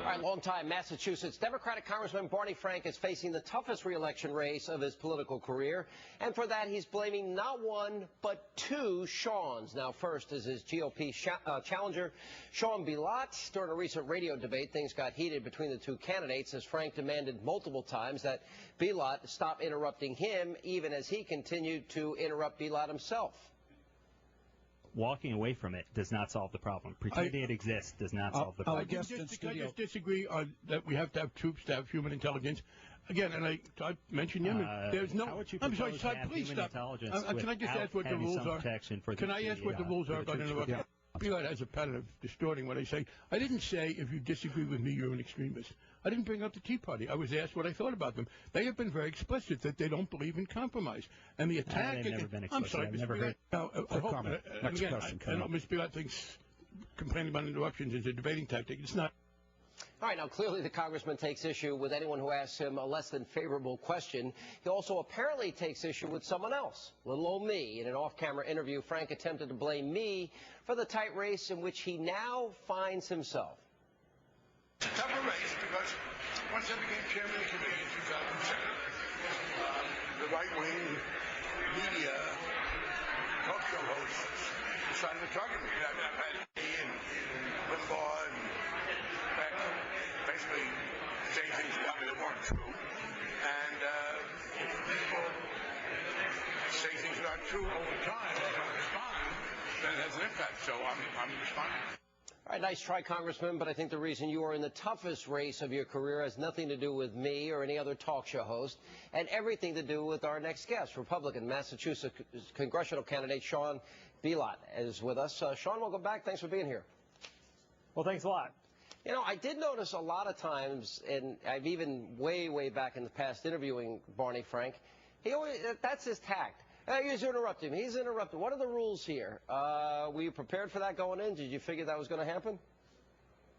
All right, longtime Massachusetts Democratic Congressman Barney Frank is facing the toughest re-election race of his political career. And for that, he's blaming not one, but two Seans. Now, first is his GOP challenger, Sean Bilott. During a recent radio debate, things got heated between the two candidates as Frank demanded multiple times that Bilott stop interrupting him, even as he continued to interrupt Bilott himself. Walking away from it does not solve the problem. Pretending it exists does not solve the problem. Can I just disagree on that we have to have troops to have human intelligence? Again, and I mentioned Yemen. There's no. I'm sorry, please stop. Can I just ask what the rules are? Can I ask what the rules are about interrupting? Bilott has a pattern of distorting what I say. I didn't say if you disagree with me, you're an extremist. I didn't bring up the Tea Party. I was asked what I thought about them. They have been very explicit that they don't believe in compromise. And the attack. They've never been explicit. I'm sorry, I've never heard. Next question. I know Ms. Bilott thinks complaining about interruptions is a debating tactic. It's not. All right, now clearly the congressman takes issue with anyone who asks him a less than favorable question. He also apparently takes issue with someone else, little old me. In an off-camera interview, Frank attempted to blame me for the tight race in which he now finds himself. It's a tougher race because once I became chairman of the committee in 2007, the right-wing media talk show hosts decided to target me. I've had in Limbaugh and basically saying things about me that weren't true. And if people say things that aren't true over time and don't respond, then it has an impact. So I'm responding. All right, nice try, Congressman, but I think the reason you are in the toughest race of your career has nothing to do with me or any other talk show host and everything to do with our next guest. Republican Massachusetts congressional candidate Sean Bilott is with us. Sean, welcome back. Thanks for being here. Well, thanks a lot. You know, I did notice a lot of times, and I've even way back in the past interviewing Barney Frank, he always, that's his tact. He's interrupting me. He's interrupting. What are the rules here? Were you prepared for that going in? Did you figure that was going to happen?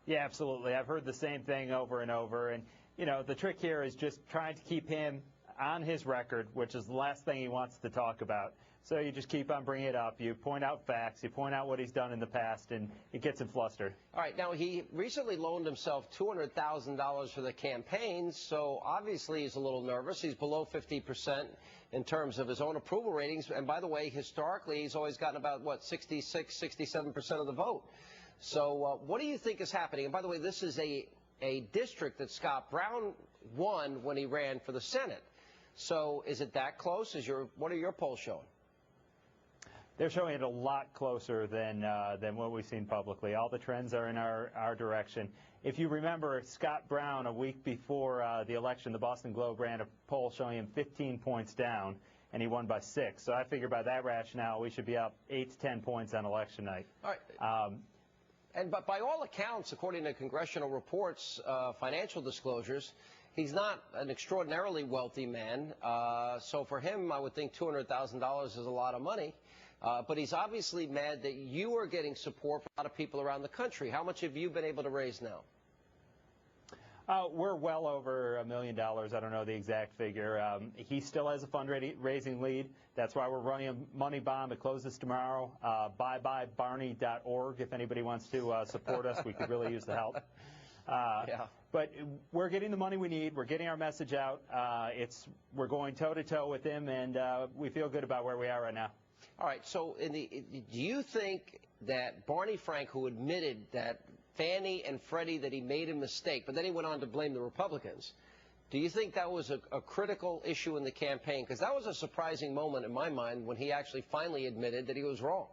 Yeah, absolutely. I've heard the same thing over and over. And, you know, the trick here is just trying to keep him on his record, which is the last thing he wants to talk about. So you just keep on bringing it up. You point out facts. You point out what he's done in the past, and it gets him flustered. All right. Now, he recently loaned himself $200,000 for the campaign, so obviously he's a little nervous. He's below 50% in terms of his own approval ratings. And by the way, historically, he's always gotten about, what, 66, 67% of the vote. So what do you think is happening? And by the way, this is a district that Scott Brown won when he ran for the Senate. So is it that close? What are your polls showing? They're showing it a lot closer than what we've seen publicly. All the trends are in our direction. If you remember, Scott Brown, a week before the election, the Boston Globe ran a poll showing him 15 points down, and he won by 6. So I figure by that rationale, we should be up 8 to 10 points on election night. All right. But by all accounts, according to congressional reports, financial disclosures, he's not an extraordinarily wealthy man. So for him, I would think $200,000 is a lot of money. But he's obviously mad that you are getting support from a lot of people around the country. How much have you been able to raise now? We're well over $1 million. I don't know the exact figure. He still has a fundraising lead. That's why we're running a money bomb. It closes tomorrow. Buybybarney.org if anybody wants to support us. We could really use the help. Yeah. But we're getting the money we need. We're getting our message out. We're going toe-to-toe with him, and we feel good about where we are right now. All right, so do you think that Barney Frank, who admitted that Fannie and Freddie, that he made a mistake, but then he went on to blame the Republicans, do you think that was a critical issue in the campaign? Because that was a surprising moment in my mind when he actually finally admitted that he was wrong.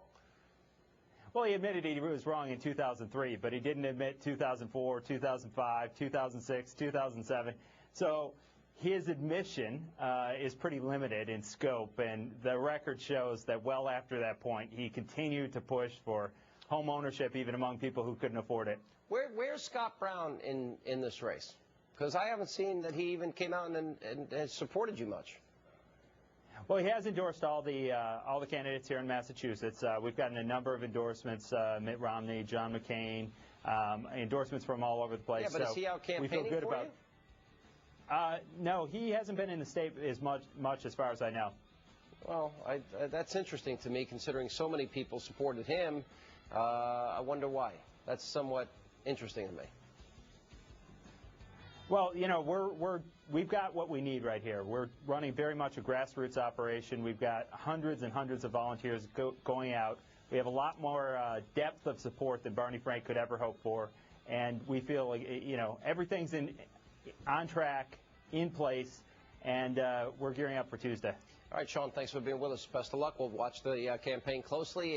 Well, he admitted he was wrong in 2003, but he didn't admit 2004, 2005, 2006, 2007. So his admission is pretty limited in scope, and the record shows that well after that point, he continued to push for home ownership even among people who couldn't afford it. Where's Scott Brown in this race? Because I haven't seen that he even came out and supported you much. Well, he has endorsed all the candidates here in Massachusetts. We've gotten a number of endorsements: Mitt Romney, John McCain, endorsements from all over the place. Yeah, but is he out campaigning we feel good for about. No, he hasn't been in the state as much as far as I know. Well, that's interesting to me, considering so many people supported him. I wonder why. That's somewhat interesting to me. Well, you know, we've got what we need right here. We're running very much a grassroots operation. We've got hundreds and hundreds of volunteers going out. We have a lot more depth of support than Barney Frank could ever hope for, and we feel like, you know, everything's on track, in place, and we're gearing up for Tuesday. All right, Sean, thanks for being with us. Best of luck. We'll watch the campaign closely.